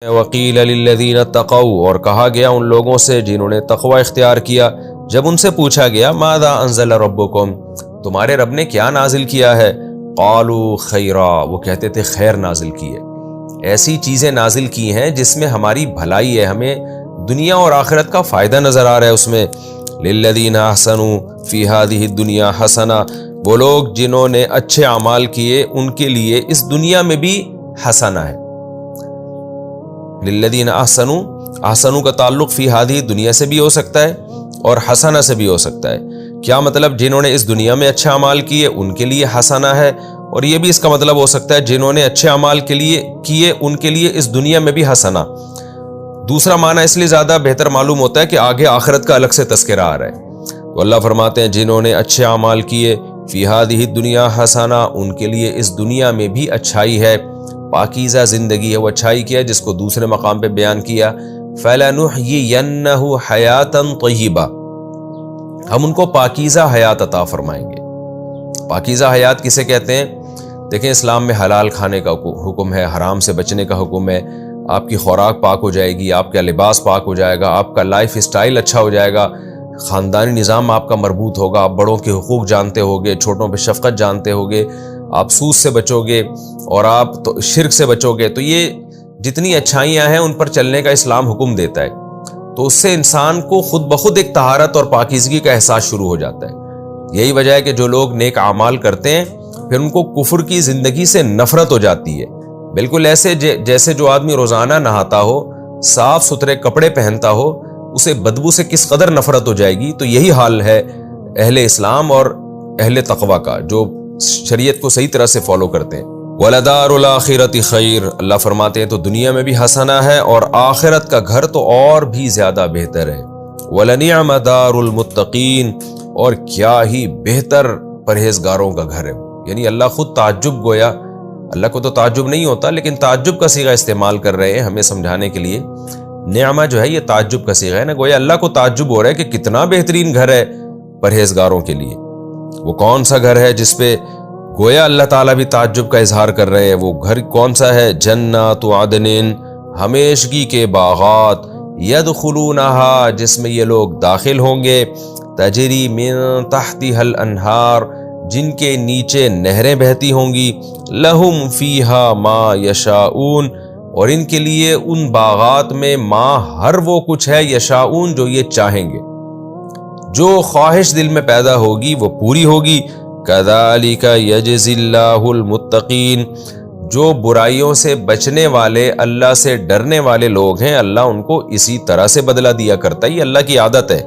وقیل للذین اتقوا، اور کہا گیا ان لوگوں سے جنہوں نے تقوی اختیار کیا، جب ان سے پوچھا گیا ماذا انزل ربکم، تمہارے رب نے کیا نازل کیا ہے؟ قالوا خیرا، وہ کہتے تھے خیر نازل کی ہے، ایسی چیزیں نازل کی ہیں جس میں ہماری بھلائی ہے، ہمیں دنیا اور آخرت کا فائدہ نظر آ رہا ہے اس میں۔ للذین احسنوا فی ہذہ الدنیا حسنہ، وہ لوگ جنہوں نے اچھے اعمال کیے ان کے لیے اس دنیا میں بھی حسنہ ہے۔ للذین احسنوا، احسنوا کا تعلق فی ہذہ دنیا سے بھی ہو سکتا ہے اور حسنہ سے بھی ہو سکتا ہے۔ کیا مطلب؟ جنہوں نے اس دنیا میں اچھے اعمال کیے ان کے لیے حسنہ ہے، اور یہ بھی اس کا مطلب ہو سکتا ہے جنہوں نے اچھے اعمال کیے ان کے لیے اس دنیا میں بھی حسنہ۔ دوسرا معنی اس لیے زیادہ بہتر معلوم ہوتا ہے کہ آگے آخرت کا الگ سے تذکرہ آ رہا ہے، تو اللہ فرماتے ہیں جنہوں نے اچھے اعمال کیے فی ہذہ الدنیا حسنہ، ان کے لیے اس دنیا میں بھی اچھائی ہے، پاکیزہ زندگی ہے۔ وہ اچھائی کیا ہے جس کو دوسرے مقام پہ بیان کیا، فَلَنُحْيِيَنَّهُ حَيَاةً طَيِّبَةً، ہم ان کو پاکیزہ حیات عطا فرمائیں گے۔ پاکیزہ حیات کسے کہتے ہیں؟ دیکھیں اسلام میں حلال کھانے کا حکم ہے، حرام سے بچنے کا حکم ہے، آپ کی خوراک پاک ہو جائے گی، آپ کا لباس پاک ہو جائے گا، آپ کا لائف اسٹائل اچھا ہو جائے گا، خاندانی نظام آپ کا مربوط ہوگا، آپ بڑوں کے حقوق جانتے ہوگے، چھوٹوں پہ شفقت جانتے ہوگے، آپ سود سے بچو گے اور آپ تو شرک سے بچو گے، تو یہ جتنی اچھائیاں ہیں ان پر چلنے کا اسلام حکم دیتا ہے، تو اس سے انسان کو خود بخود ایک طہارت اور پاکیزگی کا احساس شروع ہو جاتا ہے۔ یہی وجہ ہے کہ جو لوگ نیک اعمال کرتے ہیں پھر ان کو کفر کی زندگی سے نفرت ہو جاتی ہے، بالکل ایسے جیسے جو آدمی روزانہ نہاتا ہو، صاف ستھرے کپڑے پہنتا ہو، اسے بدبو سے کس قدر نفرت ہو جائے گی، تو یہی حال ہے اہل اسلام اور اہل تقوی کا، جو شریعت کو صحیح طرح سے فالو کرتے ہیں۔ وَلَدَارُ الْآخِرَةِ خَيْرٌ، اللہ فرماتے ہیں تو دنیا میں بھی حسنہ ہے اور آخرت کا گھر تو اور بھی زیادہ بہتر ہے۔ وَلَنِعْمَ دَارُ الْمُتَّقِينَ، اور کیا ہی بہتر پرہیزگاروں کا گھر ہے۔ یعنی اللہ خود تعجب گویا، اللہ کو تو تعجب نہیں ہوتا لیکن تعجب کا صیغہ استعمال کر رہے ہیں ہمیں سمجھانے کے لیے۔ نعمہ جو ہے یہ تعجب کا صیغہ ہے نا، گویا اللہ کو تعجب ہو رہا ہے کہ کتنا بہترین گھر ہے پرہیزگاروں کے لیے۔ وہ کون سا گھر ہے جس پہ گویا اللہ تعالیٰ بھی تعجب کا اظہار کر رہے ہیں؟ وہ گھر کون سا ہے؟ جنات عدن، ہمیشگی کے باغات، یدخلونہا، جس میں یہ لوگ داخل ہوں گے، تجری من تحتہا الانہار، جن کے نیچے نہریں بہتی ہوں گی، لہم فیہا ما یشاؤون، اور ان کے لیے ان باغات میں ما ہر وہ کچھ ہے، یشاؤون جو یہ چاہیں گے، جو خواہش دل میں پیدا ہوگی وہ پوری ہوگی۔ کذالک یجزی اللہ المتقین، جو برائیوں سے بچنے والے، اللہ سے ڈرنے والے لوگ ہیں، اللہ ان کو اسی طرح سے بدلہ دیا کرتا ہے، یہ اللہ کی عادت ہے۔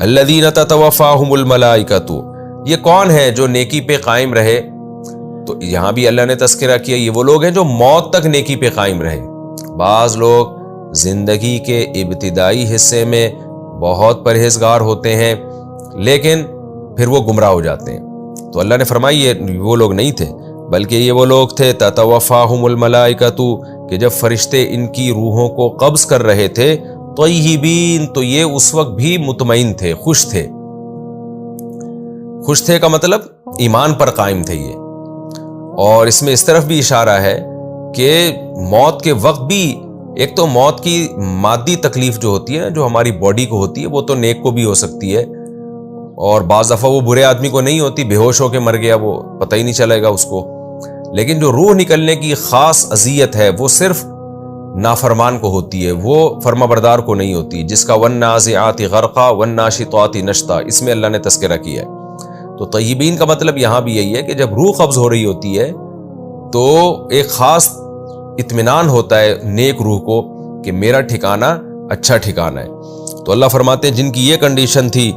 الذین تتوفاہم الملائکۃ، یہ کون ہے جو نیکی پہ قائم رہے؟ تو یہاں بھی اللہ نے تذکرہ کیا یہ وہ لوگ ہیں جو موت تک نیکی پہ قائم رہے۔ بعض لوگ زندگی کے ابتدائی حصے میں بہت پرہیزگار ہوتے ہیں لیکن پھر وہ گمراہ ہو جاتے ہیں، تو اللہ نے فرمایا یہ وہ لوگ نہیں تھے، بلکہ یہ وہ لوگ تھے تتوفاہم الملائکۃ، کہ جب فرشتے ان کی روحوں کو قبض کر رہے تھے، طیبین، تو یہ اس وقت بھی مطمئن تھے، خوش تھے۔ خوش تھے کا مطلب ایمان پر قائم تھے یہ، اور اس میں اس طرف بھی اشارہ ہے کہ موت کے وقت بھی ایک تو موت کی مادی تکلیف جو ہوتی ہے، جو ہماری باڈی کو ہوتی ہے، وہ تو نیک کو بھی ہو سکتی ہے، اور بعض دفعہ وہ برے آدمی کو نہیں ہوتی، بے ہوش ہو کے مر گیا، وہ پتہ ہی نہیں چلے گا اس کو، لیکن جو روح نکلنے کی خاص اذیت ہے وہ صرف نافرمان کو ہوتی ہے، وہ فرما بردار کو نہیں ہوتی، جس کا والنازعات غرقا والناشطات نشطا، اس میں اللہ نے تذکرہ کیا ہے۔ تو طیبین کا مطلب یہاں بھی یہی ہے کہ جب روح قبض ہو رہی ہوتی ہے تو ایک خاص اطمینان ہوتا ہے نیک روح کو کہ میرا ٹھکانہ اچھا ٹھکانہ ہے۔ تو اللہ فرماتے ہیں جن کی یہ کنڈیشن تھی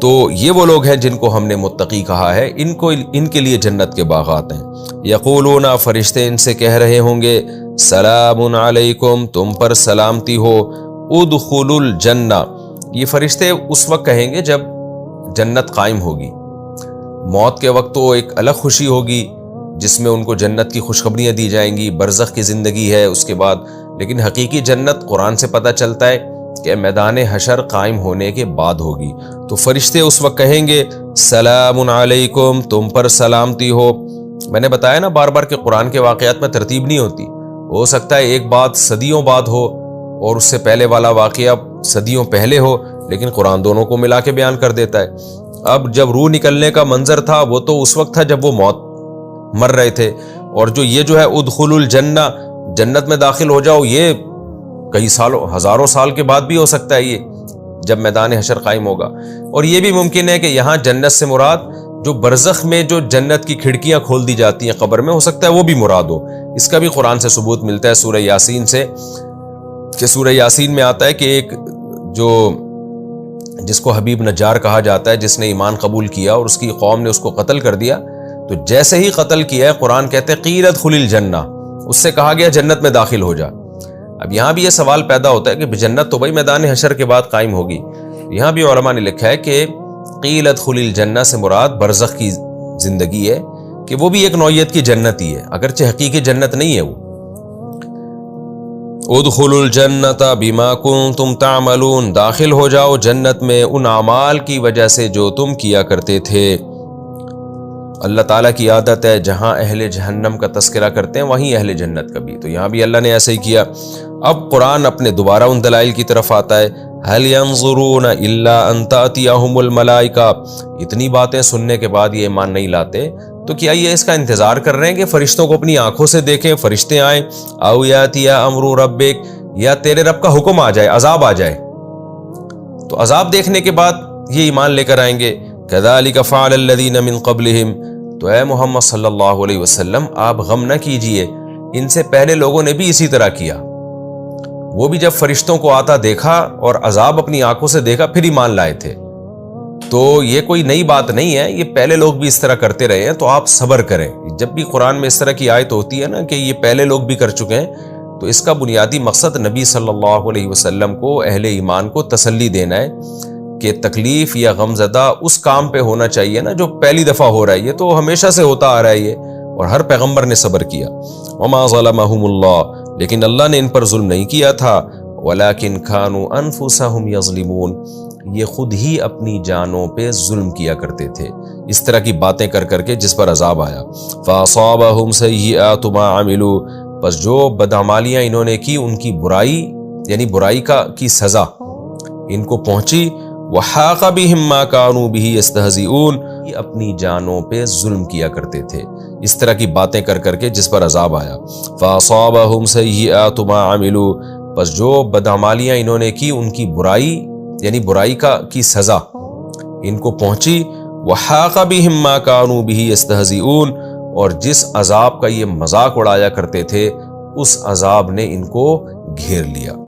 تو یہ وہ لوگ ہیں جن کو ہم نے متقی کہا ہے، ان کے لیے جنت کے باغات ہیں۔ یقولون، فرشتے ان سے کہہ رہے ہوں گے، سلام علیکم، تم پر سلامتی ہو، ادخلوا الجنہ، یہ فرشتے اس وقت کہیں گے جب جنت قائم ہوگی۔ موت کے وقت تو ایک الگ خوشی ہوگی جس میں ان کو جنت کی خوشخبریاں دی جائیں گی، برزخ کی زندگی ہے اس کے بعد، لیکن حقیقی جنت قرآن سے پتہ چلتا ہے کہ میدان حشر قائم ہونے کے بعد ہوگی۔ تو فرشتے اس وقت کہیں گے سلام علیکم، تم پر سلامتی ہو۔ میں نے بتایا نا بار بار کہ قرآن کے واقعات میں ترتیب نہیں ہوتی، ہو سکتا ہے ایک بات صدیوں بعد ہو اور اس سے پہلے والا واقعہ صدیوں پہلے ہو، لیکن قرآن دونوں کو ملا کے بیان کر دیتا ہے۔ اب جب روح نکلنے کا منظر تھا وہ تو اس وقت تھا جب وہ مر رہے تھے، اور جو ہے ادخلوا الجنہ، جنت میں داخل ہو جاؤ، یہ کئی سالوں ہزاروں سال کے بعد بھی ہو سکتا ہے، یہ جب میدان حشر قائم ہوگا۔ اور یہ بھی ممکن ہے کہ یہاں جنت سے مراد جو برزخ میں جو جنت کی کھڑکیاں کھول دی جاتی ہیں قبر میں، ہو سکتا ہے وہ بھی مراد ہو۔ اس کا بھی قرآن سے ثبوت ملتا ہے سورہ یاسین سے، کہ سورہ یاسین میں آتا ہے کہ ایک جس کو حبیب نجار کہا جاتا ہے، جس نے ایمان قبول کیا اور اس کی قوم نے اس کو قتل کر دیا، تو جیسے ہی قتل کیا ہے قرآن کہتے ہیں قیل ادخل الجنہ، اس سے کہا گیا جنت میں داخل ہو جا۔ اب یہاں بھی یہ سوال پیدا ہوتا ہے کہ جنت تو بھائی میدان حشر کے بعد قائم ہوگی۔ یہاں بھی علماء نے لکھا ہے کہ قیل ادخل الجنہ سے مراد برزخ کی زندگی ہے، کہ وہ بھی ایک نوعیت کی جنت ہی ہے، اگرچہ حقیقی جنت نہیں ہے وہ۔ ادخلوا الجنۃ بما کنتم تعملون، داخل ہو جاؤ جنت میں ان اعمال کی وجہ سے جو تم کیا کرتے تھے۔ اللہ تعالیٰ کی عادت ہے جہاں اہل جہنم کا تذکرہ کرتے ہیں وہیں اہل جنت کا بھی، تو یہاں بھی اللہ نے ایسے ہی کیا۔ اب قرآن اپنے دوبارہ ان دلائل کی طرف آتا ہے، هل ينظرون الا ان تأتيهم الملائکہ۔ اتنی باتیں سننے کے بعد یہ ایمان نہیں لاتے تو کیا یہ اس کا انتظار کر رہے ہیں کہ فرشتوں کو اپنی آنکھوں سے دیکھیں، فرشتے آئیں؟ او یاتی امر ربک، یا تیرے رب کا حکم آ جائے، عذاب آ جائے، تو عذاب دیکھنے کے بعد یہ ایمان لے کر آئیں گے۔ کذالک فعل الذین من قبلہم، تو اے محمد صلی اللہ علیہ وسلم آپ غم نہ کیجئے، ان سے پہلے لوگوں نے بھی اسی طرح کیا، وہ بھی جب فرشتوں کو آتا دیکھا اور عذاب اپنی آنکھوں سے دیکھا پھر ایمان لائے تھے۔ تو یہ کوئی نئی بات نہیں ہے، یہ پہلے لوگ بھی اس طرح کرتے رہے ہیں، تو آپ صبر کریں۔ جب بھی قرآن میں اس طرح کی آیت ہوتی ہے نا کہ یہ پہلے لوگ بھی کر چکے ہیں، تو اس کا بنیادی مقصد نبی صلی اللہ علیہ وسلم کو، اہل ایمان کو تسلی دینا ہے کہ تکلیف یا غم زدہ اس کام پہ ہونا چاہیے نا جو پہلی دفعہ ہو رہا ہے، یہ تو ہمیشہ سے ہوتا آ رہا ہے یہ، اور ہر پیغمبر نے صبر کیا۔ وما ظلمہم اللہ، لیکن اللہ نے ان پر ظلم نہیں کیا تھا، ولیکن کانوا انفسہم یظلمون، یہ خود ہی اپنی جانوں پہ ظلم کیا کرتے تھے اس طرح کی باتیں کر کر کے جس پر عذاب آیا۔ فاصابہم سیئات ما عملوا، پس جو بدعمالیاں انہوں نے کی ان کی برائی یعنی برائی کی سزا ان کو پہنچی۔ وحاق بہم ما کانوا بہ یستہزئون، یہ اپنی جانوں پہ ظلم کیا کرتے تھے اس طرح کی باتیں کر کر کے جس پر عذاب آیا۔ فاصابہم سیئات ما عملوا، پس جو بدعمالیاں انہوں نے کی ان کی برائی یعنی برائی کی سزا ان کو پہنچی۔ وحاق بہم ما کانوا بہ یستہزئون، اور جس عذاب کا یہ مذاق اڑایا کرتے تھے اس عذاب نے ان کو گھیر لیا۔